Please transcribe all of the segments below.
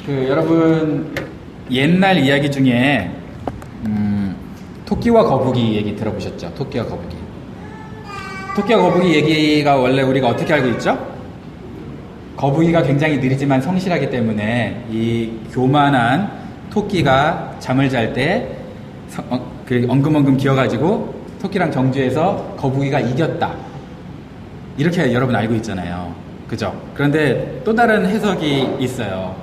여러분 옛날 이야기 중에 토끼와 거북이 얘기 들어보셨죠? 토끼와 거북이. 토끼와 거북이 얘기가 원래 우리가 어떻게 알고 있죠? 거북이가 굉장히 느리지만 성실하기 때문에 이 교만한 토끼가 잠을 잘 때 엉금엉금 기어가지고 토끼랑 경주해서 거북이가 이겼다. 이렇게 여러분 알고 있잖아요. 그죠? 그런데 또 다른 해석이 있어요.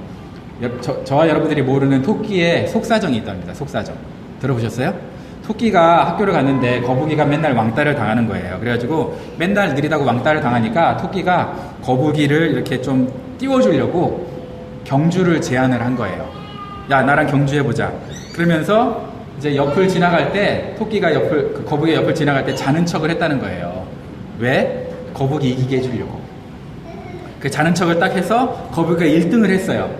저와 여러분들이 모르는 토끼의 속사정이 있답니다. 속사정. 들어보셨어요? 토끼가 학교를 갔는데 거북이가 맨날 왕따를 당하는 거예요. 그래가지고 맨날 느리다고 왕따를 당하니까 토끼가 거북이를 이렇게 좀 띄워주려고 경주를 제안을 한 거예요. 야, 나랑 경주해보자. 그러면서 이제 옆을 지나갈 때 토끼가 거북이가 옆을 지나갈 때 자는 척을 했다는 거예요. 왜? 거북이 이기게 해주려고. 그 자는 척을 딱 해서 거북이가 1등을 했어요.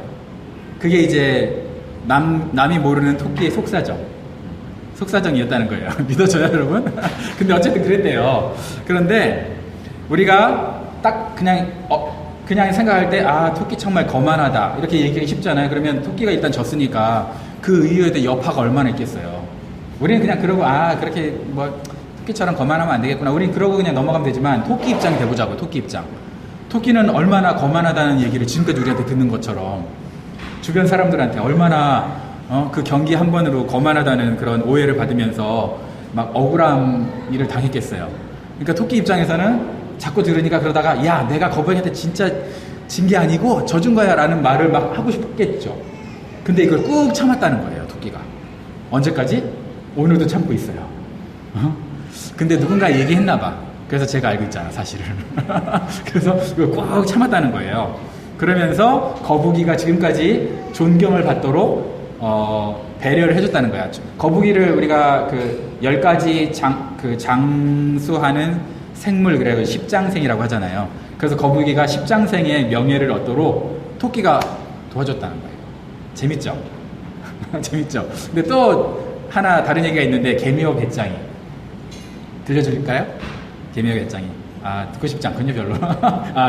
그게 이제 남이 모르는 토끼의 속사정이었다는 거예요. 믿어져요, 여러분? 근데 어쨌든 그랬대요. 그런데 우리가 딱 그냥 생각할 때, 아, 토끼 정말 거만하다. 이렇게 얘기하기 쉽잖아요. 그러면 토끼가 일단 졌으니까 그 이유에 대해 여파가 얼마나 있겠어요. 우리는 그냥 그러고, 그렇게 토끼처럼 거만하면 안 되겠구나. 우리는 그러고 그냥 넘어가면 되지만 토끼 입장이 돼보자고요, 토끼 입장. 토끼는 얼마나 거만하다는 얘기를 지금까지 우리한테 듣는 것처럼 주변 사람들한테 얼마나 그 경기 한 번으로 거만하다는 그런 오해를 받으면서 막 억울한 일을 당했겠어요. 그러니까 토끼 입장에서는 자꾸 들으니까 그러다가 야, 내가 거북이한테 진짜 진 게 아니고 져준 거야 라는 말을 막 하고 싶겠죠. 근데 이걸 꾹 참았다는 거예요, 토끼가. 언제까지? 오늘도 참고 있어요. 근데 누군가 얘기했나 봐. 그래서 제가 알고 있잖아, 사실을. 그래서 이걸 꾹 참았다는 거예요. 그러면서 거북이가 지금까지 존경을 받도록 배려를 해줬다는 거야. 거북이를 우리가 10가지 장수하는 생물, 그래요. 십장생이라고 하잖아요. 그래서 거북이가 십장생의 명예를 얻도록 토끼가 도와줬다는 거예요. 재밌죠? 재밌죠? 근데 또 하나 다른 얘기가 있는데, 개미와 배짱이. 들려줄까요? 개미와 배짱이. 듣고 싶지 않군요, 별로.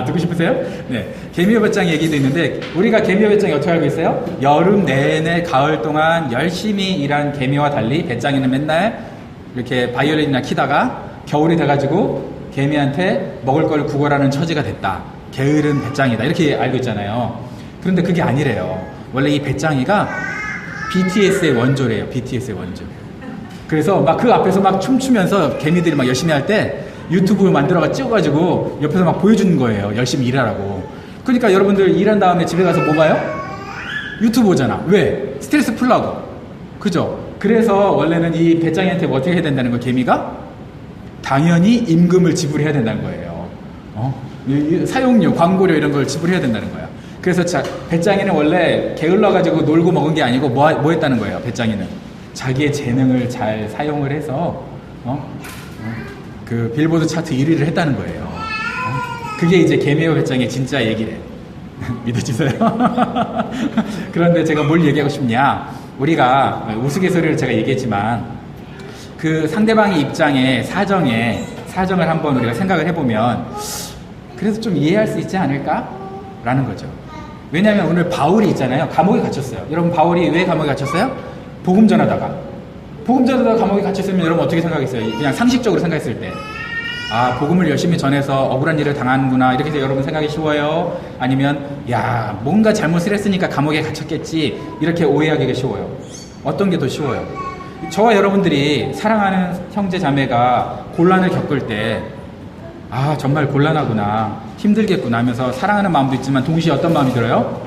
듣고 싶으세요? 네. 개미와 배짱이 얘기도 있는데, 우리가 개미와 배짱이 어떻게 알고 있어요? 여름 내내 가을 동안 열심히 일한 개미와 달리 배짱이는 맨날 이렇게 바이올린이나 키다가 겨울이 돼가지고 개미한테 먹을 걸 구걸하는 처지가 됐다. 게으른 배짱이다. 이렇게 알고 있잖아요. 그런데 그게 아니래요. 원래 이 배짱이가 BTS의 원조래요. BTS의 원조. 그래서 막 그 앞에서 막 춤추면서 개미들이 막 열심히 할 때 유튜브 만들어가 찍어가지고 옆에서 막 보여주는 거예요. 열심히 일하라고. 그러니까 여러분들 일한 다음에 집에 가서 뭐 봐요? 유튜브 보잖아. 왜? 스트레스 풀라고. 그죠? 그래서 원래는 이 배짱이한테 뭐 어떻게 해야 된다는 거예요? 개미가? 당연히 임금을 지불해야 된다는 거예요. 사용료, 광고료 이런 걸 지불해야 된다는 거야. 그래서 배짱이는 원래 게을러가지고 놀고 먹은 게 아니고 뭐 했다는 거예요, 배짱이는? 자기의 재능을 잘 사용을 해서 그 빌보드 차트 1위를 했다는 거예요. 그게 이제 개미와 배짱의 진짜 얘기래. 믿어지세요? 그런데 제가 뭘 얘기하고 싶냐? 우리가 우스갯소리를 제가 얘기했지만 그 상대방의 입장에 사정을 한번 우리가 생각을 해보면 그래서 좀 이해할 수 있지 않을까? 라는 거죠. 왜냐하면 오늘 바울이 있잖아요. 감옥에 갇혔어요. 여러분, 바울이 왜 감옥에 갇혔어요? 복음 전하다가 감옥에 갇혔으면 여러분 어떻게 생각했어요? 그냥 상식적으로 생각했을 때 복음을 열심히 전해서 억울한 일을 당하는구나 이렇게 해서 여러분 생각이 쉬워요? 아니면 야, 뭔가 잘못을 했으니까 감옥에 갇혔겠지 이렇게 오해하기가 쉬워요? 어떤 게 더 쉬워요? 저와 여러분들이 사랑하는 형제 자매가 곤란을 겪을 때 정말 곤란하구나, 힘들겠구나 하면서 사랑하는 마음도 있지만 동시에 어떤 마음이 들어요?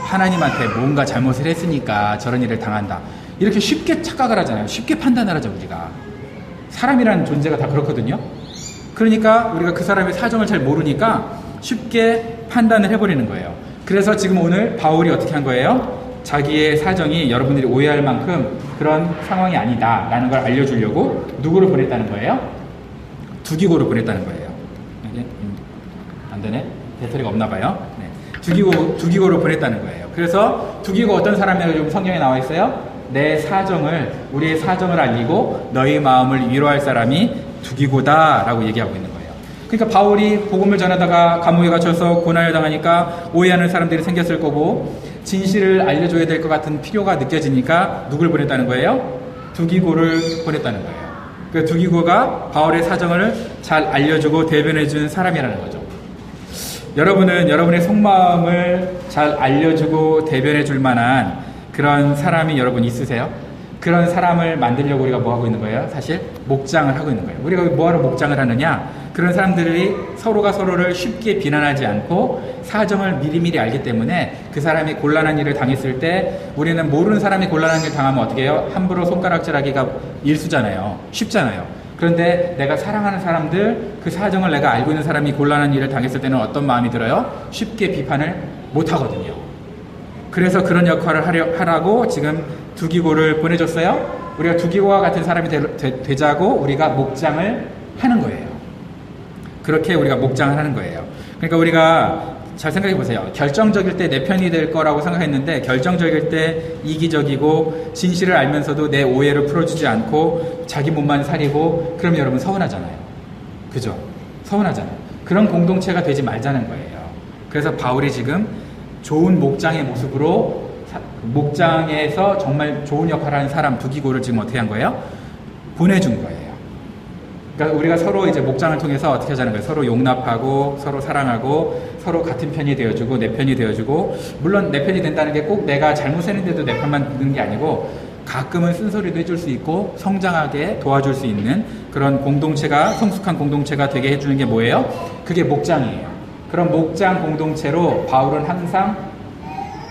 하나님한테 뭔가 잘못을 했으니까 저런 일을 당한다. 이렇게 쉽게 착각을 하잖아요. 쉽게 판단을 하죠, 우리가. 사람이라는 존재가 다 그렇거든요. 그러니까 우리가 그 사람의 사정을 잘 모르니까 쉽게 판단을 해버리는 거예요. 그래서 지금 오늘 바울이 어떻게 한 거예요? 자기의 사정이 여러분들이 오해할 만큼 그런 상황이 아니다 라는 걸 알려주려고 누구를 보냈다는 거예요? 두기고를 보냈다는 거예요. 안 되네? 배터리가 없나 봐요. 네. 두기고를 보냈다는 거예요. 그래서 두기고 어떤 사람이라고 좀 성경에 나와 있어요? 우리의 사정을 알리고 너희 마음을 위로할 사람이 두기고다 라고 얘기하고 있는 거예요. 그러니까 바울이 복음을 전하다가 감옥에 갇혀서 고난을 당하니까 오해하는 사람들이 생겼을 거고 진실을 알려줘야 될 것 같은 필요가 느껴지니까 누굴 보냈다는 거예요? 두기고를 보냈다는 거예요. 그 두기고가 바울의 사정을 잘 알려주고 대변해준 사람이라는 거죠. 여러분은 여러분의 속마음을 잘 알려주고 대변해줄 만한 그런 사람이 여러분 있으세요? 그런 사람을 만들려고 우리가 뭐 하고 있는 거예요? 사실 목장을 하고 있는 거예요. 우리가 뭐하러 목장을 하느냐? 그런 사람들이 서로가 서로를 쉽게 비난하지 않고 사정을 미리미리 알기 때문에 그 사람이 곤란한 일을 당했을 때 우리는 모르는 사람이 곤란한 일을 당하면 어떻게 해요? 함부로 손가락질하기가 일수잖아요. 쉽잖아요. 그런데 내가 사랑하는 사람들, 그 사정을 내가 알고 있는 사람이 곤란한 일을 당했을 때는 어떤 마음이 들어요? 쉽게 비판을 못 하거든요. 그래서 그런 역할을 하라고 지금 두기고를 보내줬어요. 우리가 두기고와 같은 사람이 되자고 우리가 목장을 하는 거예요. 그렇게 우리가 목장을 하는 거예요. 그러니까 우리가 잘 생각해 보세요. 결정적일 때 내 편이 될 거라고 생각했는데 결정적일 때 이기적이고 진실을 알면서도 내 오해를 풀어주지 않고 자기 몸만 사리고 그러면 여러분 서운하잖아요. 그죠? 서운하잖아요. 그런 공동체가 되지 말자는 거예요. 그래서 바울이 지금 좋은 목장의 모습으로 목장에서 정말 좋은 역할을 하는 사람 두기고를 지금 어떻게 한 거예요? 보내준 거예요. 그러니까 우리가 서로 이제 목장을 통해서 어떻게 하자는 거예요? 서로 용납하고 서로 사랑하고 서로 같은 편이 되어주고 내 편이 되어주고 물론 내 편이 된다는 게 꼭 내가 잘못했는데도 내 편만 듣는 게 아니고 가끔은 쓴소리도 해줄 수 있고 성장하게 도와줄 수 있는 그런 공동체가 성숙한 공동체가 되게 해주는 게 뭐예요? 그게 목장이에요. 그런 목장 공동체로 바울은 항상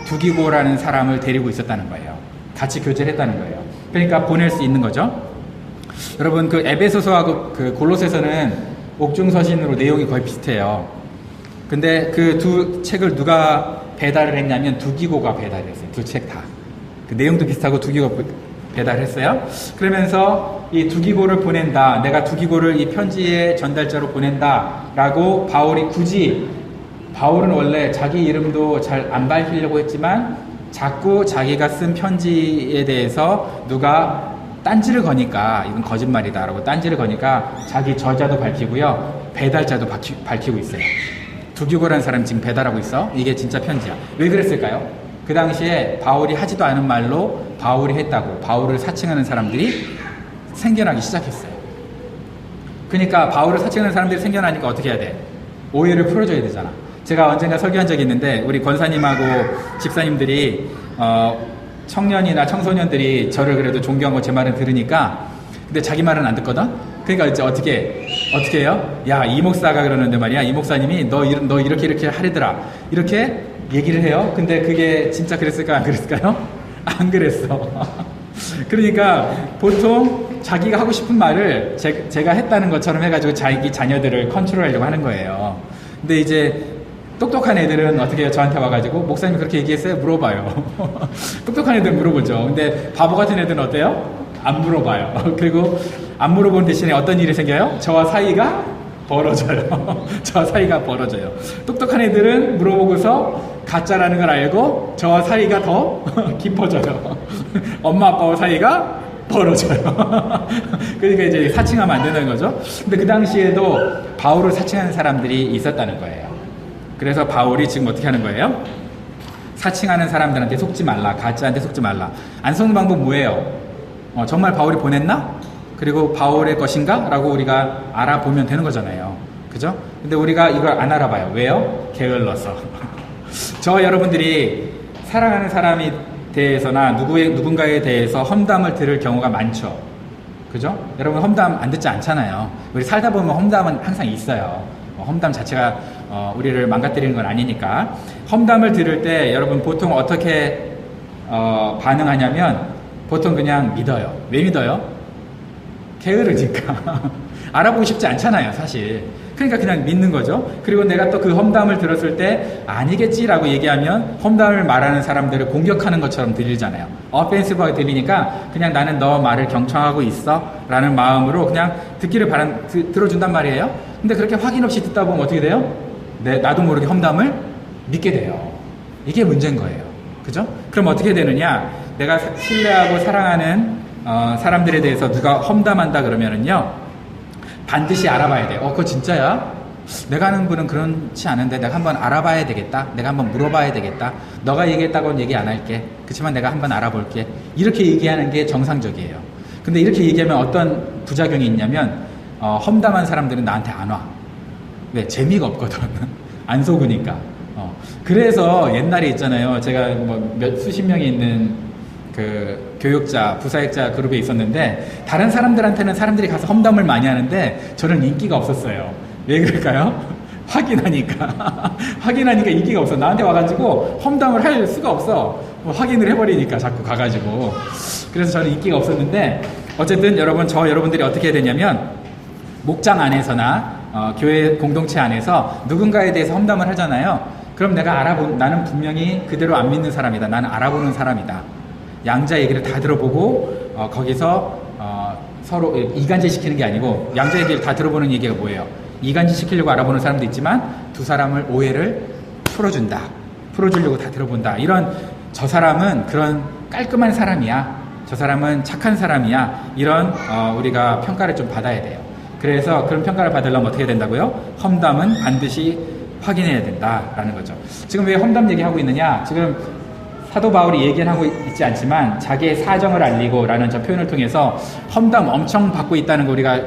두기고라는 사람을 데리고 있었다는 거예요. 같이 교제를 했다는 거예요. 그러니까 보낼 수 있는 거죠. 여러분 그 에베소서하고 그 골로새서는 옥중서신으로 내용이 거의 비슷해요. 근데 그 두 책을 누가 배달을 했냐면 두기고가 배달을 했어요. 두 책 다. 그 내용도 비슷하고 두기고가 배달을 했어요. 그러면서 이 두기고를 보낸다. 내가 두기고를 이 편지의 전달자로 보낸다. 라고 바울이 굳이 바울은 원래 자기 이름도 잘 안 밝히려고 했지만 자꾸 자기가 쓴 편지에 대해서 누가 딴지를 거니까 이건 거짓말이다 라고 딴지를 거니까 자기 저자도 밝히고요. 배달자도 밝히고 있어요. 두기고라는 사람이 지금 배달하고 있어. 이게 진짜 편지야. 왜 그랬을까요? 그 당시에 바울이 하지도 않은 말로 바울이 했다고 바울을 사칭하는 사람들이 생겨나기 시작했어요. 그러니까 바울을 사칭하는 사람들이 생겨나니까 어떻게 해야 돼? 오해를 풀어줘야 되잖아. 제가 언젠가 설교한 적이 있는데 우리 권사님하고 집사님들이 청년이나 청소년들이 저를 그래도 존경하고 제 말은 들으니까 근데 자기 말은 안 듣거든? 그러니까 이제 어떻게 해요? 야, 이 목사가 그러는데 말이야. 이 목사님이 너 이렇게 하래더라. 이렇게 얘기를 해요. 근데 그게 진짜 그랬을까요? 안 그랬을까요? 안 그랬어. 그러니까 보통 자기가 하고 싶은 말을 제가 했다는 것처럼 해가지고 자기 자녀들을 컨트롤하려고 하는 거예요. 근데 이제 똑똑한 애들은 어떻게 해요? 저한테 와가지고 목사님이 그렇게 얘기했어요? 물어봐요. 똑똑한 애들은 물어보죠. 근데 바보 같은 애들은 어때요? 안 물어봐요. 그리고 안 물어본 대신에 어떤 일이 생겨요? 저와 사이가 벌어져요. 저와 사이가 벌어져요. 똑똑한 애들은 물어보고서 가짜라는 걸 알고 저와 사이가 더 깊어져요. 엄마 아빠와 사이가 벌어져요. 그러니까 이제 사칭하면 안 된다는 거죠. 근데 그 당시에도 바울을 사칭하는 사람들이 있었다는 거예요. 그래서 바울이 지금 어떻게 하는 거예요? 사칭하는 사람들한테 속지 말라. 가짜한테 속지 말라. 안 속는 방법 뭐예요? 정말 바울이 보냈나? 그리고 바울의 것인가? 라고 우리가 알아보면 되는 거잖아요. 그죠? 근데 우리가 이걸 안 알아봐요. 왜요? 게을러서. 저 여러분들이 사랑하는 사람이 대해서나 누군가에 대해서 험담을 들을 경우가 많죠. 그죠? 여러분 험담 안 듣지 않잖아요. 우리 살다 보면 험담은 항상 있어요. 험담 자체가 우리를 망가뜨리는 건 아니니까. 험담을 들을 때 여러분 보통 어떻게 반응하냐면 보통 그냥 믿어요. 왜 믿어요? 게으르니까. 알아보고 싶지 않잖아요, 사실. 그러니까 그냥 믿는 거죠. 그리고 내가 또 그 험담을 들었을 때 아니겠지라고 얘기하면 험담을 말하는 사람들을 공격하는 것처럼 들리잖아요. 어펜시브하게 들리니까 그냥 나는 너 말을 경청하고 있어 라는 마음으로 그냥 듣기를 들어준단 말이에요. 근데 그렇게 확인 없이 듣다 보면 어떻게 돼요? 나도 모르게 험담을 믿게 돼요. 이게 문제인 거예요. 그죠? 그럼 어떻게 되느냐? 내가 신뢰하고 사랑하는 사람들에 대해서 누가 험담한다 그러면은요 반드시 알아봐야 돼요. 그거 진짜야? 내가 아는 분은 그렇지 않은데 내가 한번 알아봐야 되겠다. 내가 한번 물어봐야 되겠다. 너가 얘기했다고는 얘기 안 할게. 그렇지만 내가 한번 알아볼게. 이렇게 얘기하는 게 정상적이에요. 근데 이렇게 얘기하면 어떤 부작용이 있냐면 험담한 사람들은 나한테 안 와. 왜? 재미가 없거든. 안 속으니까. 그래서 옛날에 있잖아요. 제가 뭐 수십 명이 있는 그 교육자, 부사역자 그룹에 있었는데 다른 사람들한테는 사람들이 가서 험담을 많이 하는데 저는 인기가 없었어요. 왜 그럴까요? 확인하니까. 확인하니까 인기가 없어. 나한테 와가지고 험담을 할 수가 없어. 뭐 확인을 해버리니까 자꾸 가가지고. 그래서 저는 인기가 없었는데 어쨌든 여러분들이 어떻게 해야 되냐면 목장 안에서나 교회 공동체 안에서 누군가에 대해서 험담을 하잖아요. 그럼 나는 분명히 그대로 안 믿는 사람이다. 나는 알아보는 사람이다. 양자 얘기를 다 들어보고 거기서 서로 이간질 시키는 게 아니고 양자 얘기를 다 들어보는 얘기가 뭐예요? 이간질 시키려고 알아보는 사람도 있지만 두 사람을 오해를 풀어주려고 다 들어본다. 저 사람은 그런 깔끔한 사람이야. 저 사람은 착한 사람이야. 이런 우리가 평가를 좀 받아야 돼요. 그래서 그런 평가를 받으려면 어떻게 된다고요? 험담은 반드시 확인해야 된다라는 거죠. 지금 왜 험담 얘기하고 있느냐? 지금 사도 바울이 얘기는 하고 있지 않지만 자기의 사정을 알리고 라는 저 표현을 통해서 험담 엄청 받고 있다는 거 우리가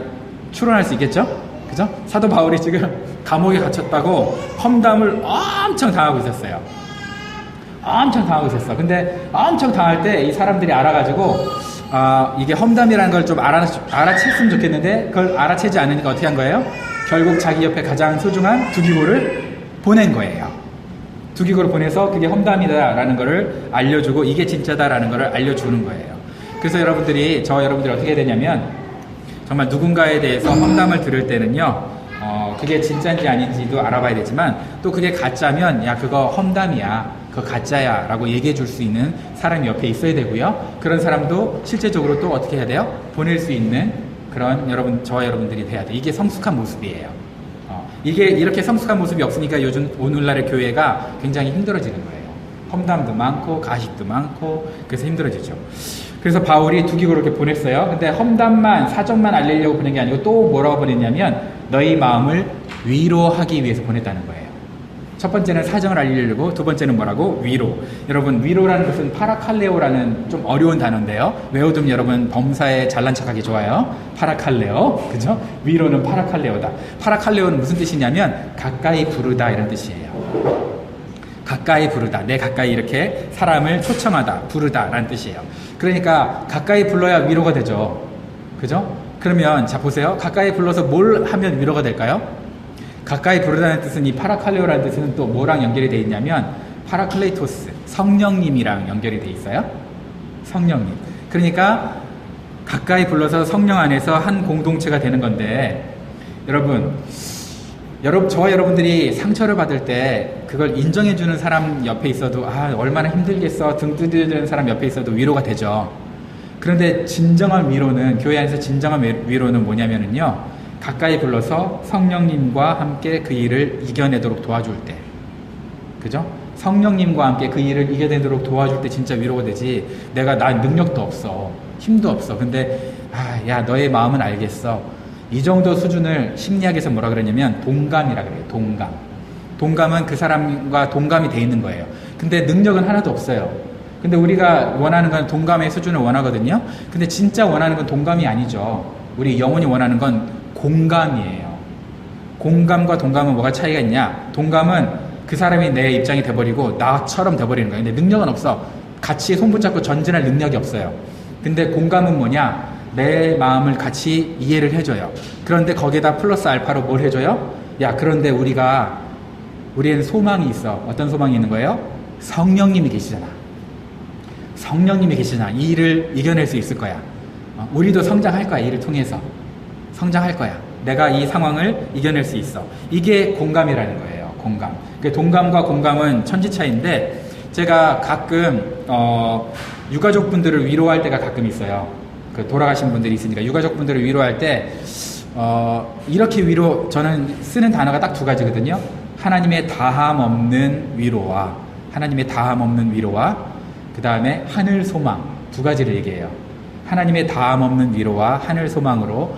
추론할 수 있겠죠? 그죠? 사도 바울이 지금 감옥에 갇혔다고 험담을 엄청 당하고 있었어요. 엄청 당하고 있었어. 근데 엄청 당할 때 이 사람들이 알아가지고 이게 험담이라는 걸 좀 알아챘으면 좋겠는데 그걸 알아채지 않으니까 어떻게 한 거예요? 결국 자기 옆에 가장 소중한 두기고를 보낸 거예요. 두기고를 보내서 그게 험담이다라는 거를 알려주고 이게 진짜다라는 거를 알려주는 거예요. 그래서 여러분들이 어떻게 해야 되냐면 정말 누군가에 대해서 험담을 들을 때는요, 그게 진짜인지 아닌지도 알아봐야 되지만 또 그게 가짜면 야 그거 험담이야, 그거 가짜야 라고 얘기해 줄 수 있는 사람이 옆에 있어야 되고요. 그런 사람도 실제적으로 또 어떻게 해야 돼요? 보낼 수 있는 그런 저와 여러분들이 돼야 돼. 이게 성숙한 모습이에요. 이게 이렇게 성숙한 모습이 없으니까 오늘날의 교회가 굉장히 힘들어지는 거예요. 험담도 많고 가식도 많고 그래서 힘들어지죠. 그래서 바울이 두기고를 이렇게 보냈어요. 근데 험담만 사정만 알리려고 보낸 게 아니고 또 뭐라고 보냈냐면 너희 마음을 위로하기 위해서 보냈다는 거예요. 첫 번째는 사정을 알리려고, 두 번째는 뭐라고? 위로. 여러분 위로라는 것은 파라칼레오라는 좀 어려운 단어인데요. 외워두면 여러분 범사에 잘난 척하기 좋아요. 파라칼레오, 그죠? 위로는 파라칼레오다. 파라칼레오는 무슨 뜻이냐면 가까이 부르다 이런 뜻이에요. 가까이 부르다. 내 가까이 이렇게 사람을 초청하다, 부르다 라는 뜻이에요. 그러니까 가까이 불러야 위로가 되죠. 그죠? 그러면 자 보세요. 가까이 불러서 뭘 하면 위로가 될까요? 가까이 부르다는 뜻은 이 파라칼레오라는 뜻은 또 뭐랑 연결이 되어 있냐면 파라클레이토스, 성령님이랑 연결이 되어 있어요. 성령님. 그러니까 가까이 불러서 성령 안에서 한 공동체가 되는 건데 저와 여러분들이 상처를 받을 때 그걸 인정해주는 사람 옆에 있어도 얼마나 힘들겠어 등 두드리는 사람 옆에 있어도 위로가 되죠. 그런데 진정한 위로는, 교회 안에서 진정한 위로는 뭐냐면요, 가까이 불러서 성령님과 함께 그 일을 이겨내도록 도와줄 때, 그죠? 성령님과 함께 그 일을 이겨내도록 도와줄 때 진짜 위로가 되지. 나 능력도 없어, 힘도 없어. 근데 야 너의 마음은 알겠어. 이 정도 수준을 심리학에서 뭐라 그러냐면 동감이라 그래요. 동감은 그 사람과 동감이 돼 있는 거예요. 근데 능력은 하나도 없어요. 근데 우리가 원하는 건 동감의 수준을 원하거든요. 근데 진짜 원하는 건 동감이 아니죠. 우리 영혼이 원하는 건 공감이에요. 공감과 동감은 뭐가 차이가 있냐? 동감은 그 사람이 내 입장이 돼버리고 나처럼 돼버리는 거예요. 근데 능력은 없어. 같이 손붙잡고 전진할 능력이 없어요. 근데 공감은 뭐냐? 내 마음을 같이 이해를 해줘요. 그런데 거기에다 플러스 알파로 뭘 해줘요? 그런데 우리에는 소망이 있어. 어떤 소망이 있는 거예요? 성령님이 계시잖아. 성령님이 계시잖아. 이 일을 이겨낼 수 있을 거야. 우리도 성장할 거야. 이 일을 통해서 성장할 거야. 내가 이 상황을 이겨낼 수 있어. 이게 공감이라는 거예요. 공감. 동감과 공감은 천지차이인데 제가 가끔 유가족분들을 위로할 때가 가끔 있어요. 돌아가신 분들이 있으니까 유가족분들을 위로할 때 이렇게 저는 쓰는 단어가 딱 두 가지거든요. 하나님의 다함 없는 위로와 그 다음에 하늘 소망, 두 가지를 얘기해요. 하나님의 다함 없는 위로와 하늘 소망으로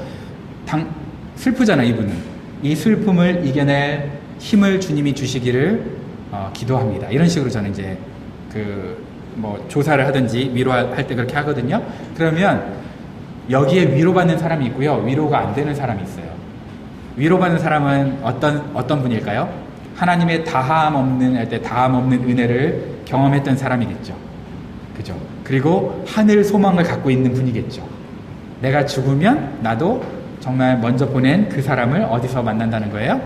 슬프잖아. 이 슬픔을 이겨낼 힘을 주님이 주시기를 기도합니다. 이런 식으로 저는 이제 조사를 하든지 위로할 때 그렇게 하거든요. 그러면 여기에 위로받는 사람이 있고요. 위로가 안 되는 사람이 있어요. 위로받는 사람은 어떤 분일까요? 하나님의 다함 없는 은혜를 경험했던 사람이겠죠. 그죠? 그리고 하늘 소망을 갖고 있는 분이겠죠. 내가 죽으면 나도 정말 먼저 보낸 그 사람을 어디서 만난다는 거예요?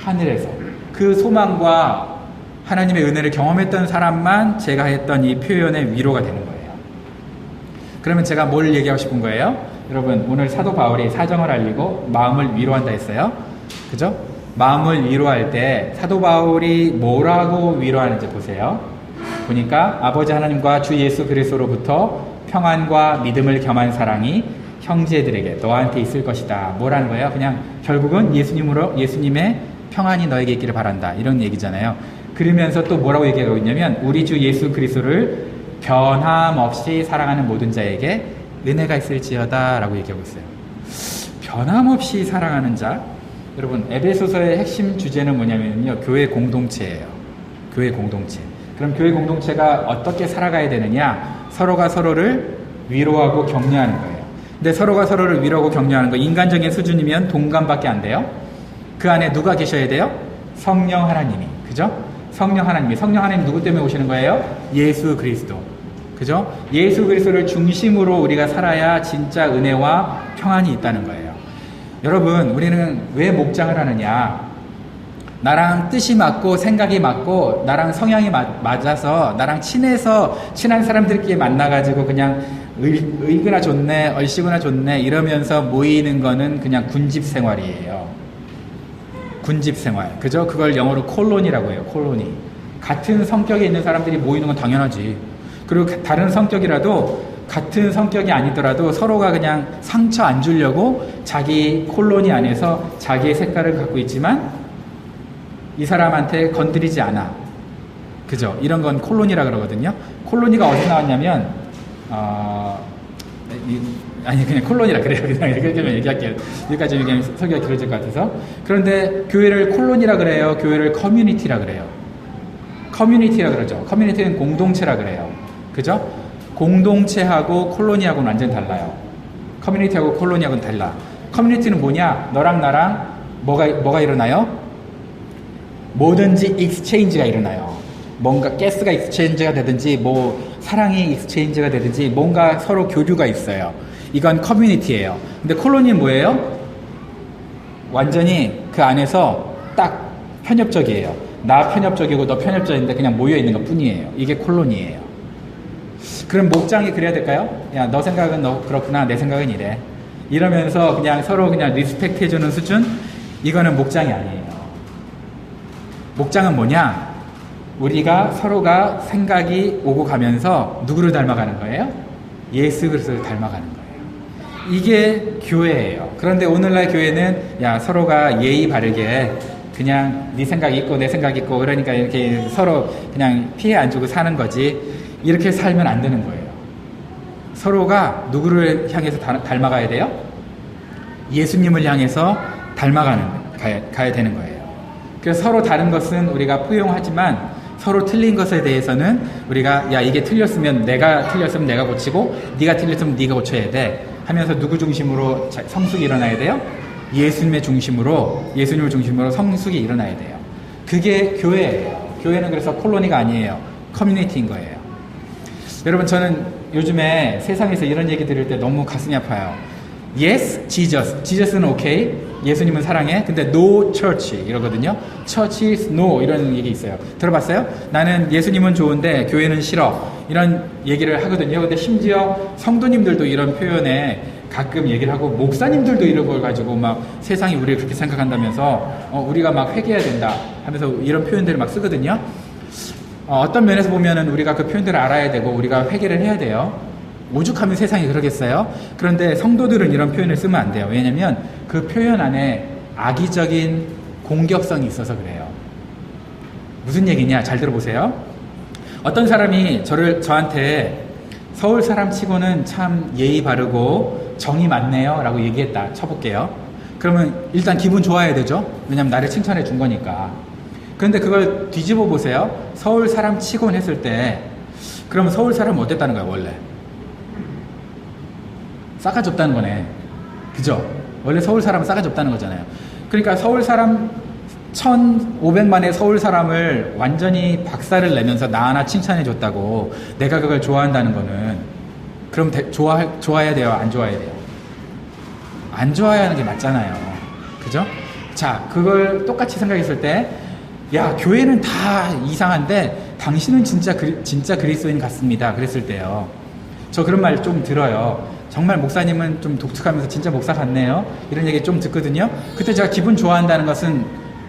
하늘에서. 그 소망과 하나님의 은혜를 경험했던 사람만 제가 했던 이 표현의 위로가 되는 거예요. 그러면 제가 뭘 얘기하고 싶은 거예요? 여러분, 오늘 사도 바울이 사정을 알리고 마음을 위로한다 했어요. 그죠? 마음을 위로할 때 사도 바울이 뭐라고 위로하는지 보세요. 보니까 아버지 하나님과 주 예수 그리스도로부터 평안과 믿음을 겸한 사랑이 형제들에게 너한테 있을 것이다. 뭐라는 거예요? 그냥 결국은 예수님의 평안이 너에게 있기를 바란다. 이런 얘기잖아요. 그러면서 또 뭐라고 얘기하고 있냐면 우리 주 예수 그리스도를 변함없이 사랑하는 모든 자에게 은혜가 있을지어다 라고 얘기하고 있어요. 변함없이 사랑하는 자. 여러분, 에베소서의 핵심 주제는 뭐냐면요, 교회 공동체예요. 교회 공동체. 그럼 교회 공동체가 어떻게 살아가야 되느냐? 서로가 서로를 위로하고 격려하는 거예요. 근데 서로가 서로를 위로하고 격려하는 거, 인간적인 수준이면 동감밖에 안 돼요. 그 안에 누가 계셔야 돼요? 성령 하나님이. 그죠? 성령 하나님 누구 때문에 오시는 거예요? 예수 그리스도. 그죠? 예수 그리스도를 중심으로 우리가 살아야 진짜 은혜와 평안이 있다는 거예요. 여러분, 우리는 왜 목장을 하느냐? 나랑 뜻이 맞고 생각이 맞고 나랑 성향이 맞아서 나랑 친한 사람들끼리 만나가지고 그냥 의구나 좋네, 얼씨구나 좋네 이러면서 모이는 거는 그냥 군집 생활이에요. 군집 생활. 그죠? 그걸 영어로 콜로니라고 해요. 콜로니. 같은 성격에 있는 사람들이 모이는 건 당연하지. 그리고 다른 성격이라도 같은 성격이 아니더라도 서로가 그냥 상처 안 주려고 자기 콜로니 안에서 자기의 색깔을 갖고 있지만 이 사람한테 건드리지 않아. 그죠? 이런 건 콜로니라 그러거든요. 콜로니가 어디서 나왔냐면 그냥 콜로니라 그래요. 그냥 여기까지만 얘기할게요. 여기까지 얘기하면 설교가 길어질 것 같아서. 그런데 교회를 콜로니라 그래요. 교회를 커뮤니티라 그래요. 커뮤니티라 그러죠. 커뮤니티는 공동체라 그래요. 그죠? 공동체하고 콜로니하고는 완전 달라요. 커뮤니티하고 콜로니하고는 달라. 커뮤니티는 뭐냐? 너랑 나랑 뭐가 일어나요? 뭐든지 익스체인지가 일어나요. 뭔가 가스가 익스체인지가 되든지 사랑이 익스체인지가 되든지 뭔가 서로 교류가 있어요. 이건 커뮤니티예요. 근데 콜로니는 뭐예요? 완전히 그 안에서 딱 편협적이에요. 나 편협적이고 너 편협적인데 그냥 모여있는 것 뿐이에요. 이게 콜로니예요. 그럼 목장이 그래야 될까요? 야, 너 생각은 너 그렇구나, 내 생각은 이래. 이러면서 그냥 서로 그냥 리스펙트 해주는 수준? 이거는 목장이 아니에요. 목장은 뭐냐? 우리가 서로가 생각이 오고 가면서 누구를 닮아가는 거예요? 예수 그리스도를 닮아가는 거예요. 이게 교회예요. 그런데 오늘날 교회는 서로가 예의 바르게 그냥 네 생각이 있고 내 생각이 있고 그러니까 이렇게 서로 그냥 피해 안 주고 사는 거지. 이렇게 살면 안 되는 거예요. 서로가 누구를 향해서 닮아가야 돼요? 예수님을 향해서 가야 되는 거예요. 그래서 서로 다른 것은 우리가 포용하지만 서로 틀린 것에 대해서는 우리가 이게 틀렸으면 내가 고치고 네가 틀렸으면 네가 고쳐야 돼 하면서 누구 중심으로 성숙이 일어나야 돼요? 예수님을 중심으로 성숙이 일어나야 돼요. 그게 교회예요. 교회는 그래서 콜로니가 아니에요. 커뮤니티인 거예요. 여러분, 저는 요즘에 세상에서 이런 얘기 들을 때 너무 가슴이 아파요. Yes, Jesus. jesus는 오케이. 예수님은 사랑해. 근데 no church 이러거든요. Church is no 이런 얘기 있어요. 들어봤어요? 나는 예수님은 좋은데 교회는 싫어. 이런 얘기를 하거든요. 근데 심지어 성도님들도 이런 표현에 가끔 얘기를 하고 목사님들도 이런 걸 가지고 막 세상이 우리를 그렇게 생각한다면서 우리가 막 회개해야 된다 하면서 이런 표현들을 막 쓰거든요. 어떤 면에서 보면은 우리가 그 표현들을 알아야 되고 우리가 회개를 해야 돼요. 오죽하면 세상이 그러겠어요? 그런데 성도들은 이런 표현을 쓰면 안 돼요. 왜냐면 그 표현 안에 악의적인 공격성이 있어서 그래요. 무슨 얘기냐? 잘 들어보세요. 어떤 사람이 저한테 서울 사람 치고는 참 예의 바르고 정이 많네요 라고 얘기했다 쳐볼게요. 그러면 일단 기분 좋아야 되죠. 왜냐면 나를 칭찬해 준 거니까. 그런데 그걸 뒤집어 보세요. 서울 사람 치곤 했을 때 그러면 서울 사람은 어땠다는 거야 원래? 싸가지 없다는 거네. 그죠? 원래 서울 사람은 싸가지 없다는 거잖아요. 그러니까 서울 사람 1,500만의 서울 사람을 완전히 박살을 내면서 나 하나 칭찬해 줬다고 내가 그걸 좋아한다는 거는 그럼 좋아해야 돼요? 안 좋아해야 돼요? 안 좋아야 하는 게 맞잖아요. 그죠? 자, 그걸 똑같이 생각했을 때 야, 교회는 다 이상한데 당신은 진짜 그리스도인 같습니다. 그랬을 때요. 저 그런 말 좀 들어요. 정말 목사님은 좀 독특하면서 진짜 목사 같네요. 이런 얘기 좀 듣거든요. 그때 제가 기분 좋아한다는 것은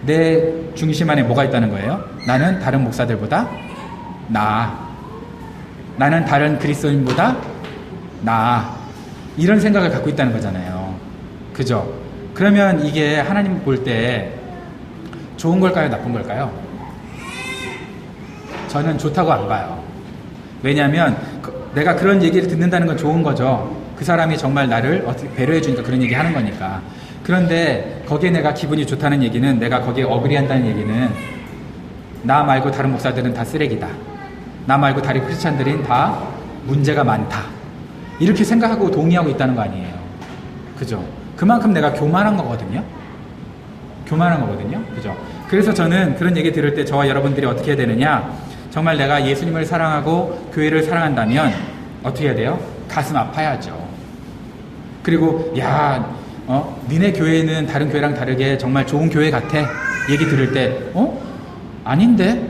내 중심 안에 뭐가 있다는 거예요? 나는 다른 목사들보다 나아. 나는 다른 그리스도인보다 나아. 이런 생각을 갖고 있다는 거잖아요. 그죠? 그러면 이게 하나님 볼 때 좋은 걸까요? 나쁜 걸까요? 저는 좋다고 안 봐요. 왜냐하면 내가 그런 얘기를 듣는다는 건 좋은 거죠. 그 사람이 정말 나를 어떻게 배려해 주니까 그런 얘기 하는 거니까. 그런데 거기에 내가 기분이 좋다는 얘기는, 내가 거기에 어그리한다는 얘기는 나 말고 다른 목사들은 다 쓰레기다. 나 말고 다른 크리스찬들은 다 문제가 많다. 이렇게 생각하고 동의하고 있다는 거 아니에요. 그죠? 그만큼 내가 교만한 거거든요. 교만한 거거든요. 그죠? 그래서 저는 그런 얘기 들을 때 저와 여러분들이 어떻게 해야 되느냐? 정말 내가 예수님을 사랑하고 교회를 사랑한다면 어떻게 해야 돼요? 가슴 아파야죠. 그리고 니네 교회는 다른 교회랑 다르게 정말 좋은 교회 같아. 얘기 들을 때 아닌데?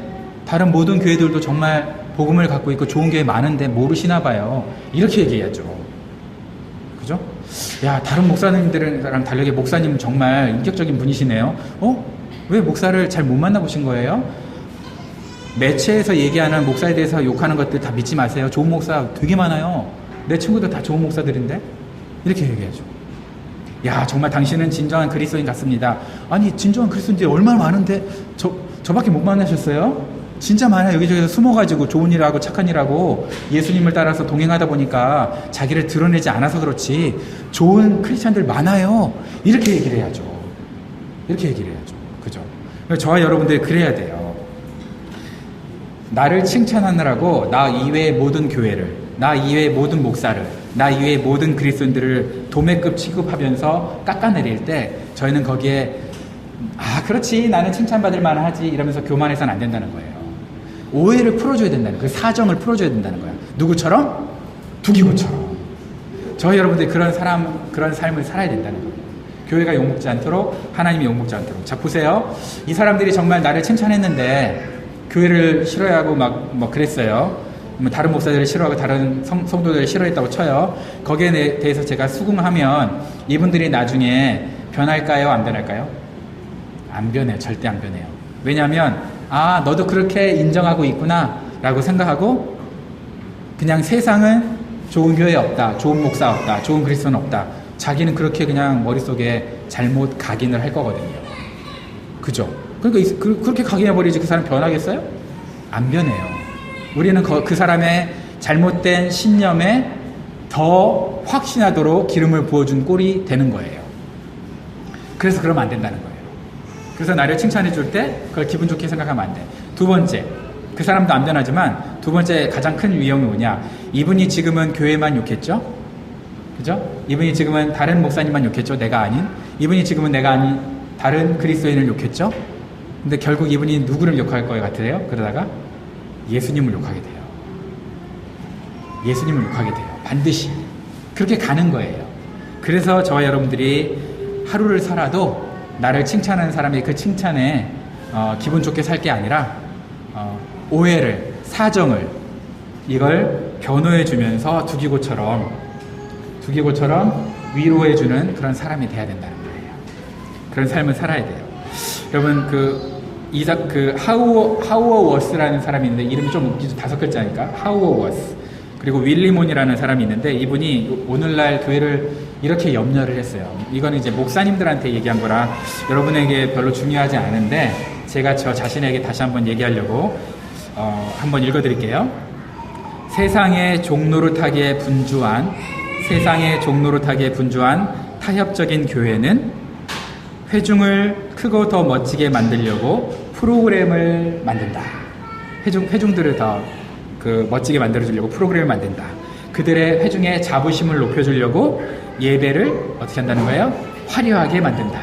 다른 모든 교회들도 정말 복음을 갖고 있고 좋은 교회 많은데 모르시나 봐요. 이렇게 얘기해야죠. 그죠? 야, 다른 목사님들이랑 다르게 목사님은 정말 인격적인 분이시네요. 왜 목사를 잘 못 만나보신 거예요? 매체에서 얘기하는 목사에 대해서 욕하는 것들 다 믿지 마세요. 좋은 목사 되게 많아요. 내 친구들 다 좋은 목사들인데? 이렇게 얘기하죠. 야, 정말 당신은 진정한 그리스도인 같습니다. 아니, 진정한 그리스도인들이 얼마나 많은데 저밖에 못 만나셨어요? 진짜 많아요. 여기저기서 숨어가지고 좋은 일하고 착한 일하고 예수님을 따라서 동행하다 보니까 자기를 드러내지 않아서 그렇지 좋은 크리스찬들 많아요. 이렇게 얘기를 해야죠. 이렇게 얘기를 해야죠. 그죠? 저와 여러분들이 그래야 돼요. 나를 칭찬하느라고 나 이외의 모든 교회를, 나 이외의 모든 목사를, 나 이외의 모든 그리스도인들을 도매급 취급하면서 깎아내릴 때 저희는 거기에 그렇지, 나는 칭찬받을 만하지 이러면서 교만해서는 안 된다는 거예요. 오해를 풀어줘야 된다는 거예요. 그 사정을 풀어줘야 된다는 거예요. 누구처럼? 두기고처럼. 저희 여러분들이 그런 삶을 살아야 된다는 거예요. 교회가 욕먹지 않도록, 하나님이 욕먹지 않도록. 자, 보세요. 이 사람들이 정말 나를 칭찬했는데 교회를 싫어하고 막 그랬어요. 다른 목사들을 싫어하고 다른 성도들을 싫어했다고 쳐요. 거기에 대해서 제가 수긍하면 이분들이 나중에 변할까요? 안 변할까요? 안 변해요. 절대 안 변해요. 왜냐하면 너도 그렇게 인정하고 있구나 라고 생각하고 그냥 세상은 좋은 교회 없다, 좋은 목사 없다, 좋은 그리스도는 없다. 자기는 그렇게 그냥 머릿속에 잘못 각인을 할 거거든요. 그죠? 그러니까 그렇게 각인해버리지 그 사람 변하겠어요? 안 변해요. 우리는 그 사람의 잘못된 신념에 더 확신하도록 기름을 부어준 꼴이 되는 거예요. 그래서 그러면 안 된다는 거예요. 그래서 나를 칭찬해 줄 때 그걸 기분 좋게 생각하면 안 돼. 두 번째, 그 사람도 안 변하지만 두 번째 가장 큰 위험이 뭐냐? 이분이 지금은 교회만 욕했죠? 그죠? 이분이 지금은 다른 목사님만 욕했죠? 내가 아닌? 이분이 지금은 내가 아닌 다른 그리스도인을 욕했죠? 근데 결국 이분이 누구를 욕할 것 같아요? 그러다가 예수님을 욕하게 돼요. 예수님을 욕하게 돼요. 반드시. 그렇게 가는 거예요. 그래서 저와 여러분들이 하루를 살아도 나를 칭찬하는 사람이 그 칭찬에 기분 좋게 살 게 아니라 오해를, 사정을 이걸 변호해 주면서 두기고처럼 위로해 주는 그런 사람이 돼야 된다는 거예요. 그런 삶을 살아야 돼요. 여러분 하우어워스라는 사람이 있는데 이름이 좀 웃기죠. 5글자니까 하우어워스. 그리고 윌리몬이라는 사람이 있는데 이분이 오늘날 교회를 이렇게 염려를 했어요. 이거는 이제 목사님들한테 얘기한 거라 여러분에게 별로 중요하지 않은데 제가 저 자신에게 다시 한번 얘기하려고 한번 읽어드릴게요. 세상의 종노릇하게 분주한 타협적인 교회는 회중을 크고 더 멋지게 만들려고 프로그램을 만든다. 회중들을 더 멋지게 만들어주려고 프로그램을 만든다. 그들의 회중의 자부심을 높여주려고 예배를 어떻게 한다는 거예요? 화려하게 만든다.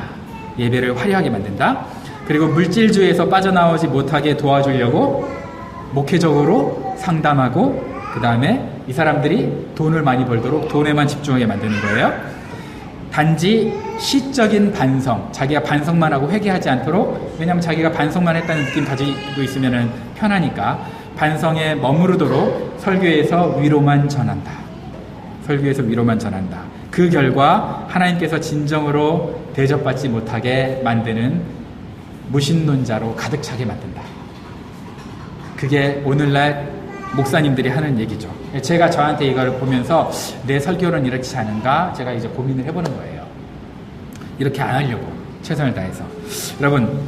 예배를 화려하게 만든다. 그리고 물질주의에서 빠져나오지 못하게 도와주려고 목회적으로 상담하고, 그 다음에 이 사람들이 돈을 많이 벌도록 돈에만 집중하게 만드는 거예요. 단지 시적인 반성, 자기가 반성만 하고 회개하지 않도록, 왜냐하면 자기가 반성만 했다는 느낌 가지고 있으면 편하니까 반성에 머무르도록 설교에서 위로만 전한다. 설교에서 위로만 전한다. 그 결과 하나님께서 진정으로 대접받지 못하게 만드는 무신론자로 가득 차게 만든다. 그게 오늘날 목사님들이 하는 얘기죠. 제가 저한테 이걸 보면서 내 설교는 이렇지 않은가 제가 이제 고민을 해보는 거예요. 이렇게 안 하려고 최선을 다해서. 여러분,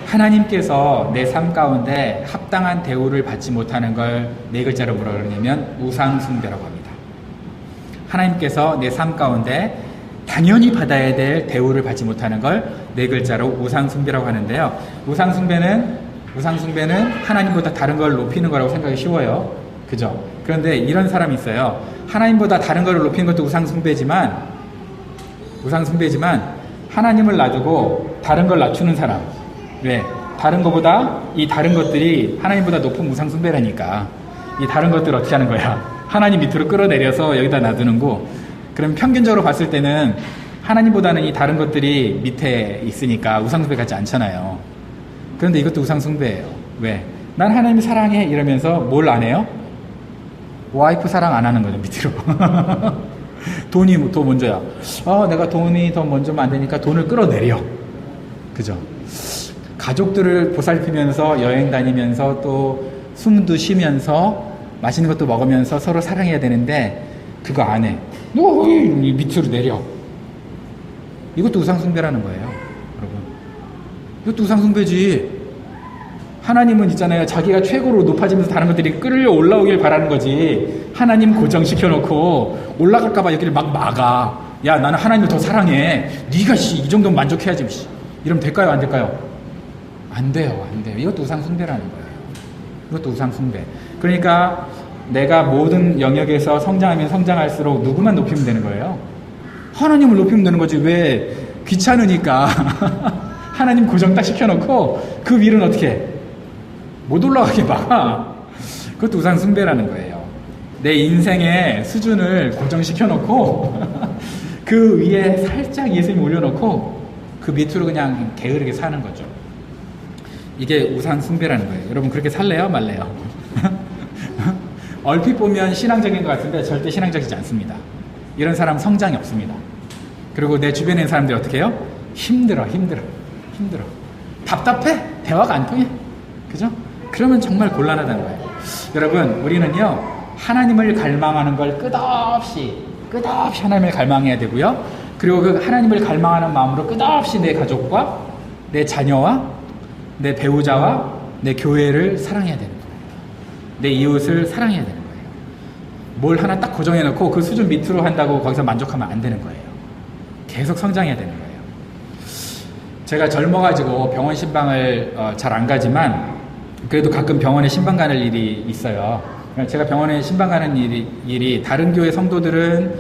하나님께서 내 삶 가운데 합당한 대우를 받지 못하는 걸 네 글자로 뭐라 그러냐면 우상숭배라고 합니다. 하나님께서 내 삶 가운데 당연히 받아야 될 대우를 받지 못하는 걸 네 글자로 우상숭배라고 하는데요. 우상숭배는 하나님보다 다른 걸 높이는 거라고 생각이 쉬워요. 그죠? 그런데 이런 사람이 있어요. 하나님보다 다른 걸 높이는 것도 우상숭배지만 하나님을 놔두고 다른 걸 낮추는 사람. 왜? 다른 것보다 이 다른 것들이 하나님보다 높은 우상숭배라니까. 이 다른 것들 어떻게 하는 거야? 하나님 밑으로 끌어내려서 여기다 놔두는 거. 그럼 평균적으로 봤을 때는 하나님보다는 이 다른 것들이 밑에 있으니까 우상숭배 같지 않잖아요. 그런데 이것도 우상숭배예요. 왜? 난 하나님 사랑해 이러면서 뭘 안 해요? 와이프 사랑 안 하는 거죠, 밑으로. 돈이 더 먼저야. 내가 돈이 더 먼저면 안 되니까 돈을 끌어내려. 그죠? 가족들을 보살피면서 여행 다니면서 또 숨도 쉬면서 맛있는 것도 먹으면서 서로 사랑해야 되는데 그거 안 해. 너 밑으로 내려. 이것도 우상숭배라는 거예요, 여러분. 이것도 우상숭배지. 하나님은 있잖아요. 자기가 최고로 높아지면서 다른 것들이 끌려 올라오길 바라는 거지. 하나님 고정시켜놓고 올라갈까봐 여기를 막 막아. 야, 나는 하나님을 더 사랑해. 네가 이 정도면 만족해야지. 이러면 될까요? 안 될까요? 안 돼요. 이것도 우상숭배라는 거예요. 이것도 우상숭배. 그러니까 내가 모든 영역에서 성장하면 성장할수록 누구만 높이면 되는 거예요? 하나님을 높이면 되는 거지. 왜? 귀찮으니까 하나님 고정 딱 시켜놓고 그 위로는 어떻게 해? 못 올라가게 막아. 그것도 우상숭배라는 거예요. 내 인생의 수준을 고정시켜놓고 그 위에 살짝 예수님 올려놓고 그 밑으로 그냥 게으르게 사는 거죠. 이게 우상숭배라는 거예요. 여러분 그렇게 살래요? 말래요? 얼핏 보면 신앙적인 것 같은데 절대 신앙적이지 않습니다. 이런 사람 성장이 없습니다. 그리고 내 주변에 있는 사람들이 어떻게 해요? 힘들어. 답답해? 대화가 안 통해? 그죠? 그러면 정말 곤란하다는 거예요. 여러분, 우리는요, 하나님을 갈망하는 걸 끝없이 하나님을 갈망해야 되고요. 그리고 그 하나님을 갈망하는 마음으로 끝없이 내 가족과 내 자녀와 내 배우자와 내 교회를 사랑해야 되는 거예요. 내 이웃을 사랑해야 되는 거예요. 뭘 하나 딱 고정해놓고 그 수준 밑으로 한다고 거기서 만족하면 안 되는 거예요. 계속 성장해야 되는 거예요. 제가 젊어가지고 병원 신방을 잘 안 가지만 그래도 가끔 병원에 신방 가는 일이 있어요. 제가 병원에 신방 가는 일이 다른 교회 성도들은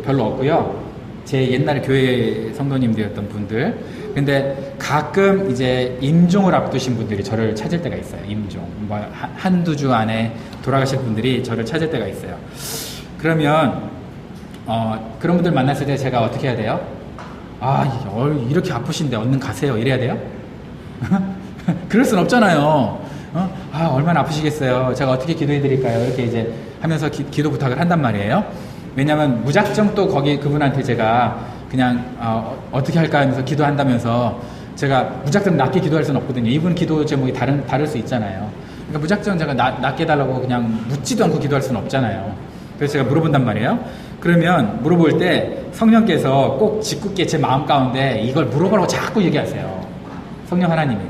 별로 없고요. 제 옛날 교회 성도님들이었던 분들. 근데 가끔 이제 임종을 앞두신 분들이 저를 찾을 때가 있어요. 임종. 한두 주 안에 돌아가실 분들이 저를 찾을 때가 있어요. 그러면 그런 분들 만났을 때 제가 어떻게 해야 돼요? 이렇게 아프신데 얼른 가세요. 이래야 돼요? 그럴 순 없잖아요. 얼마나 아프시겠어요. 제가 어떻게 기도해 드릴까요? 이렇게 이제 하면서 기도 부탁을 한단 말이에요. 왜냐면 무작정 또 거기 그분한테 제가 그냥 어떻게 할까 하면서 기도한다면서 제가 무작정 낫게 기도할 수는 없거든요. 이분 기도 제목이 다를 수 있잖아요. 그러니까 무작정 제가 낫게 해달라고 그냥 묻지도 않고 기도할 수는 없잖아요. 그래서 제가 물어본단 말이에요. 그러면 물어볼 때 성령께서 꼭 짓궂게 제 마음 가운데 이걸 물어보라고 자꾸 얘기하세요. 성령 하나님이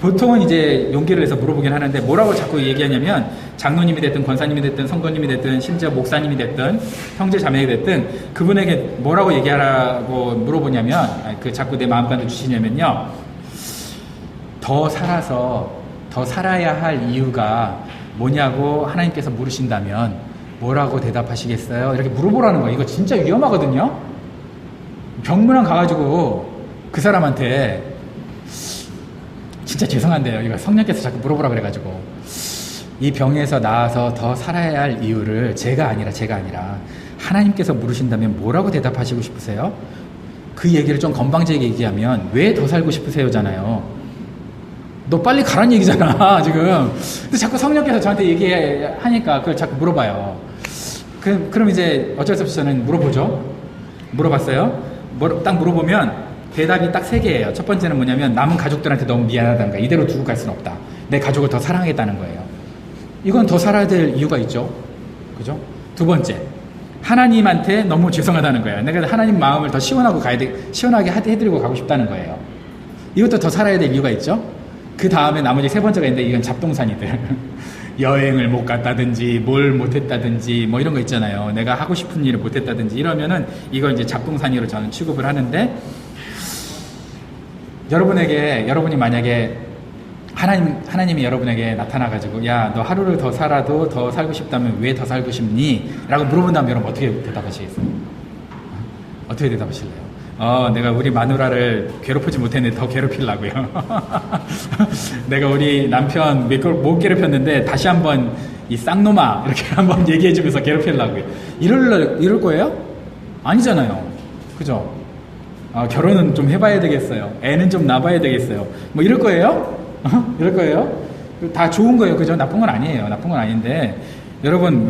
보통은 이제 용기를 내서 물어보긴 하는데 뭐라고 자꾸 얘기하냐면 장로님이 됐든 권사님이 됐든 성도님이 됐든 심지어 목사님이 됐든 형제 자매가 됐든 그분에게 뭐라고 얘기하라고 물어보냐면 그 자꾸 내 마음간을 주시냐면요. 더 살아야 할 이유가 뭐냐고 하나님께서 물으신다면 뭐라고 대답하시겠어요? 이렇게 물어보라는 거예요. 이거 진짜 위험하거든요. 병문안 가가지고 그 사람한테 진짜 죄송한데요. 이거 성령께서 자꾸 물어보라 그래가지고 이 병에서 나아서 더 살아야 할 이유를 제가 아니라 하나님께서 물으신다면 뭐라고 대답하시고 싶으세요? 그 얘기를 좀 건방지게 얘기하면 왜 더 살고 싶으세요잖아요. 너 빨리 가라는 얘기잖아 지금. 근데 자꾸 성령께서 저한테 얘기하니까 그걸 자꾸 물어봐요. 그럼 이제 어쩔 수 없이 저는 물어봤어요. 딱 물어보면 대답이 딱 3개예요. 첫 번째는 뭐냐면 남은 가족들한테 너무 미안하다는 거야. 이대로 두고 갈 수는 없다. 내 가족을 더 사랑하겠다는 거예요. 이건 더 살아야 될 이유가 있죠. 그죠? 두 번째, 하나님한테 너무 죄송하다는 거예요. 내가 하나님 마음을 더 시원하게 해드리고 가고 싶다는 거예요. 이것도 더 살아야 될 이유가 있죠. 그 다음에 나머지 3번째가 있는데 이건 잡동사니들. 여행을 못 갔다든지 뭘 못했다든지 뭐 이런 거 있잖아요. 내가 하고 싶은 일을 못했다든지 이러면은 이걸 이제 잡동사니로 저는 취급을 하는데, 여러분이 만약에 하나님이 여러분에게 나타나가지고 야, 너 하루를 더 살아도 더 살고 싶다면 왜 더 살고 싶니? 라고 물어본다면 여러분 어떻게 대답하시겠어요? 어떻게 대답하실래요? 내가 우리 마누라를 괴롭히지 못했는데 더 괴롭히려고요. 내가 우리 남편 못 괴롭혔는데 다시 한번 이 쌍놈아 이렇게 한번 얘기해주면서 괴롭히려고요. 이럴 거예요? 아니잖아요. 그죠? 결혼은 좀 해봐야 되겠어요. 애는 좀 낳아봐야 되겠어요. 뭐 이럴 거예요? 이럴 거예요? 다 좋은 거예요. 그죠? 나쁜 건 아니에요. 나쁜 건 아닌데 여러분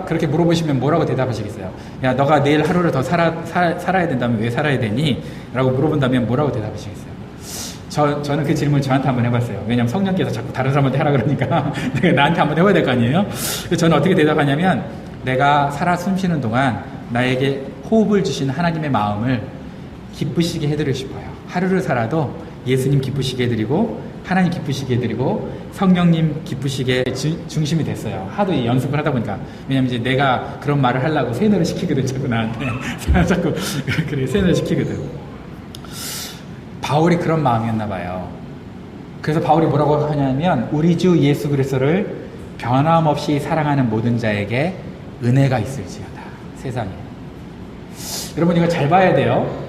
그렇게 물어보시면 뭐라고 대답하시겠어요? 야, 너가 내일 하루를 더 살아야 된다면 왜 살아야 되니? 라고 물어본다면 뭐라고 대답하시겠어요? 저는 그 질문을 저한테 한번 해봤어요. 왜냐면 성령께서 자꾸 다른 사람한테 하라 그러니까 내가 나한테 한번 해봐야 될 거 아니에요? 그래서 저는 어떻게 대답하냐면 내가 살아 숨쉬는 동안 나에게 호흡을 주신 하나님의 마음을 기쁘시게 해드리고 싶어요. 하루를 살아도 예수님 기쁘시게 해드리고 하나님 기쁘시게 해드리고 성령님 기쁘시게 중심이 됐어요. 하도 연습을 하다 보니까. 왜냐면 이제 내가 그런 말을 하려고 세뇌를 시키거든. 자꾸 나한테 자꾸 그래 세뇌를 시키거든. 바울이 그런 마음이었나 봐요. 그래서 바울이 뭐라고 하냐면 우리 주 예수 그리스도를 변함없이 사랑하는 모든 자에게 은혜가 있을지어다. 세상에. 여러분 이거 잘 봐야 돼요.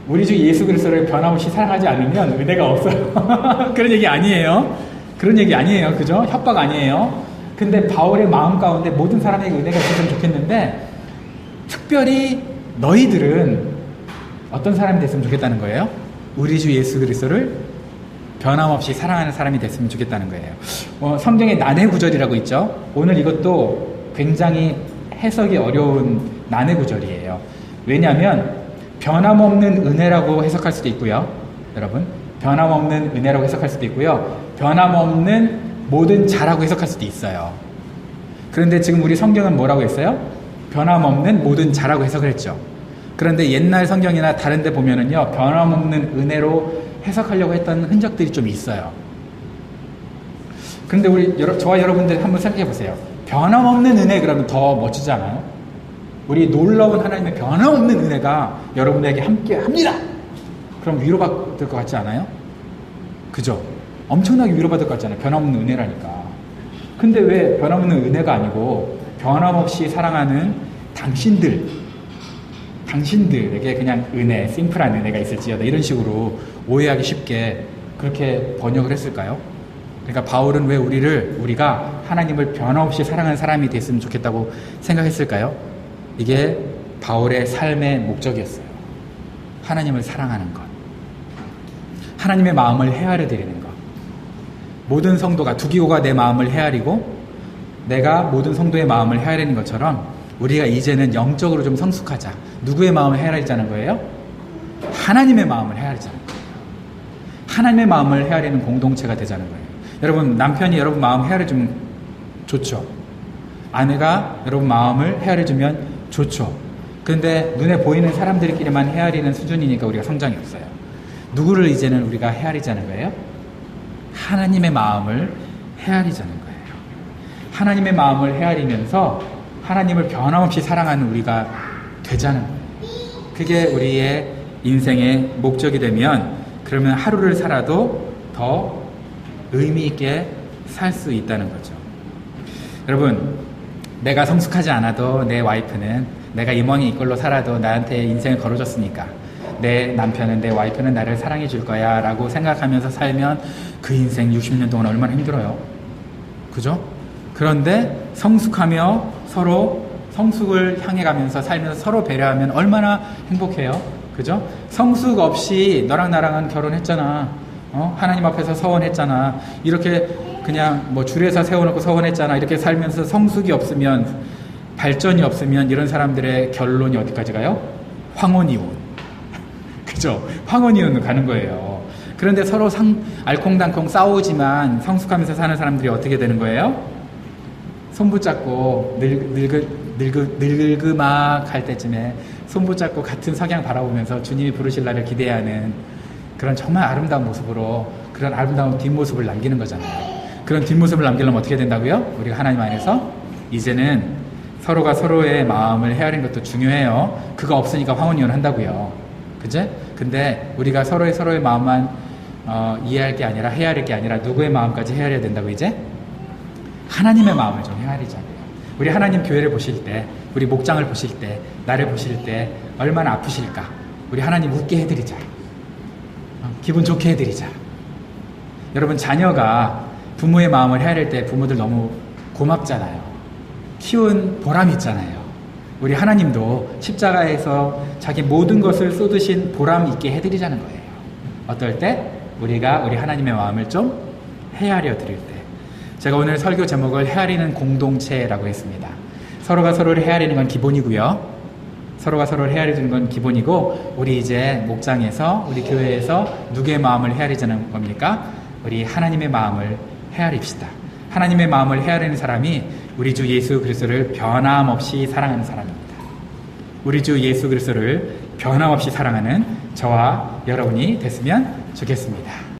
우리 주 예수 그리스도를 변함없이 사랑하지 않으면 은혜가 없어요. 그런 얘기 아니에요. 그런 얘기 아니에요. 그죠? 협박 아니에요. 근데 바울의 마음 가운데 모든 사람에게 은혜가 있었으면 좋겠는데 특별히 너희들은 어떤 사람이 됐으면 좋겠다는 거예요? 우리 주 예수 그리스도를 변함없이 사랑하는 사람이 됐으면 좋겠다는 거예요. 성경에 난해 구절이라고 있죠. 오늘 이것도 굉장히 해석이 어려운 난해 구절이에요. 왜냐하면 변함없는 은혜라고 해석할 수도 있고요. 여러분, 변함없는 은혜라고 해석할 수도 있고요. 변함없는 모든 자라고 해석할 수도 있어요. 그런데 지금 우리 성경은 뭐라고 했어요? 변함없는 모든 자라고 해석을 했죠. 그런데 옛날 성경이나 다른 데 보면은요, 변함없는 은혜로 해석하려고 했던 흔적들이 좀 있어요. 그런데 저와 여러분들 한번 생각해 보세요. 변함없는 은혜 그러면 더 멋지지 않아요? 우리 놀라운 하나님의 변함없는 은혜가 여러분에게 함께 합니다. 그럼 위로받을 것 같지 않아요? 그죠? 엄청나게 위로받을 것 같잖아요. 변함없는 은혜라니까. 근데 왜 변함없는 은혜가 아니고 변함없이 사랑하는 당신들에게 그냥 은혜, 심플한 은혜가 있을지어다 이런 식으로 오해하기 쉽게 그렇게 번역을 했을까요? 그러니까 바울은 왜 우리가 하나님을 변함없이 사랑하는 사람이 됐으면 좋겠다고 생각했을까요? 이게 바울의 삶의 목적이었어요. 하나님을 사랑하는 것. 하나님의 마음을 헤아려 드리는 것. 모든 성도가 두기호가 내 마음을 헤아리고 내가 모든 성도의 마음을 헤아리는 것처럼 우리가 이제는 영적으로 좀 성숙하자. 누구의 마음을 헤아리자는 거예요? 하나님의 마음을 헤아리자는 거예요. 하나님의 마음을 헤아리는 공동체가 되자는 거예요. 여러분, 남편이 여러분 마음 헤아려주면 좋죠. 아내가 여러분 마음을 헤아려주면 좋죠. 그런데 눈에 보이는 사람들끼리만 헤아리는 수준이니까 우리가 성장이 없어요. 누구를 이제는 우리가 헤아리자는 거예요? 하나님의 마음을 헤아리자는 거예요. 하나님의 마음을 헤아리면서 하나님을 변함없이 사랑하는 우리가 되자는 거예요. 그게 우리의 인생의 목적이 되면 그러면 하루를 살아도 더 의미 있게 살 수 있다는 거죠. 여러분, 내가 성숙하지 않아도 내 와이프는 내가 이멍이 이꼴로 살아도 나한테 인생을 걸어줬으니까 내 남편은 내 와이프는 나를 사랑해 줄 거야 라고 생각하면서 살면 그 인생 60년 동안 얼마나 힘들어요. 그죠? 그런데 성숙하며 서로 성숙을 향해 가면서 살면서 서로 배려하면 얼마나 행복해요. 그죠? 성숙 없이 너랑 나랑은 결혼했잖아. 하나님 앞에서 서원했잖아. 이렇게 그냥 뭐 줄에서 세워놓고 서원했잖아. 이렇게 살면서 성숙이 없으면, 발전이 없으면 이런 사람들의 결론이 어디까지 가요? 황혼이혼. 그죠? 황혼이혼으로 가는 거예요. 그런데 서로 알콩달콩 싸우지만 성숙하면서 사는 사람들이 어떻게 되는 거예요? 손 붙잡고 늙그막 할 때쯤에 손 붙잡고 같은 석양 바라보면서 주님이 부르실 날을 기대하는 그런 정말 아름다운 모습으로 그런 아름다운 뒷모습을 남기는 거잖아요. 그런 뒷모습을 남기려면 어떻게 된다고요? 우리가 하나님 안에서 이제는 서로가 서로의 마음을 헤아리는 것도 중요해요. 그거 없으니까 황혼이혼을 한다고요. 그제? 근데 우리가 서로의 마음만 이해할 게 아니라 헤아릴 게 아니라 누구의 마음까지 헤아려야 된다고 이제? 하나님의 마음을 좀 헤아리자고요. 우리 하나님 교회를 보실 때, 우리 목장을 보실 때, 나를 보실 때 얼마나 아프실까? 우리 하나님 웃게 해드리자. 기분 좋게 해드리자. 여러분, 자녀가 부모의 마음을 헤아릴 때 부모들 너무 고맙잖아요. 키운 보람이 있잖아요. 우리 하나님도 십자가에서 자기 모든 것을 쏟으신 보람 있게 해드리자는 거예요. 어떨 때? 우리가 우리 하나님의 마음을 좀 헤아려 드릴 때. 제가 오늘 설교 제목을 헤아리는 공동체라고 했습니다. 서로가 서로를 헤아리는 건 기본이고요. 서로가 서로를 헤아리는 건 기본이고, 우리 이제 목장에서, 우리 교회에서 누구의 마음을 헤아리자는 겁니까? 우리 하나님의 마음을 헤아립시다. 하나님의 마음을 헤아리는 사람이 우리 주 예수 그리스도를 변함없이 사랑하는 사람입니다. 우리 주 예수 그리스도를 변함없이 사랑하는 저와 여러분이 됐으면 좋겠습니다.